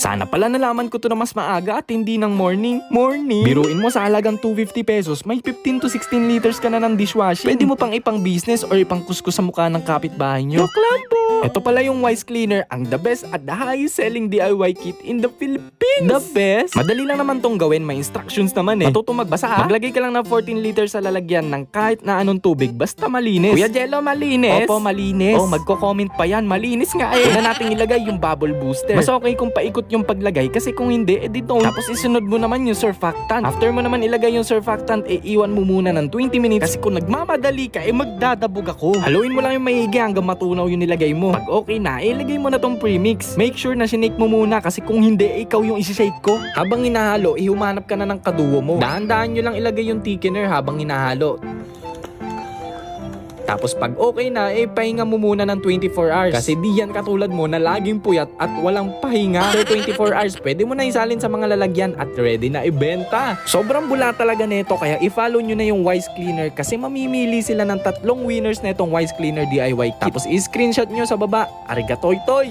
Sana pala nalaman ko to na mas maaga at hindi ng morning. Biruin mo sa halagang 250 pesos, may 15 to 16 liters ka na ng dishwashing. Pwede mo pang ipang business or ipang kuskus sa mukha ng kapitbahay nyo. Joke lang po! Ito pala yung Wise Cleaner, ang the best at the highest selling DIY kit in the Philippines. The best? Madali lang naman tong gawin, may instructions naman eh. Matutong magbasa ha? Maglagay ka lang ng 14 liters sa lalagyan ng kahit na anong tubig, basta malinis. Kuya Jello, malinis? Opo, malinis. Oh, magko-comment pa yan, malinis nga eh. Una nating ilagay yung bubble booster. Mas okay kung paikot yung paglagay kasi kung hindi, edi don't. Tapos isunod mo naman yung surfactant. After mo naman ilagay yung surfactant, iwan mo muna ng 20 minutes kasi kung nagmamadali ka, magdadabog ako. Haluin mo lang yung maigi hanggang matunaw yung nilagay mo. Pag okay na, ilagay mo na tong premix. Make sure na sinake mo muna kasi kung hindi, ikaw yung isi-shake ko. Habang hinahalo, ihumanap ka na ng kaduo mo. Dahan-dahan nyo lang ilagay yung thickener habang hinahalo. Tapos pag okay na, pahinga mo muna ng 24 hours. Kasi di yan katulad mo na laging puyat at walang pahinga. After 24 hours, pwede mo na isalin sa mga lalagyan at ready na ibenta. Sobrang bula talaga nito kaya i-follow nyo na yung Wise Cleaner kasi mamimili sila ng 3 winners na itong Wise Cleaner DIY kit. Tapos i-screenshot nyo sa baba. Arigatoy toy!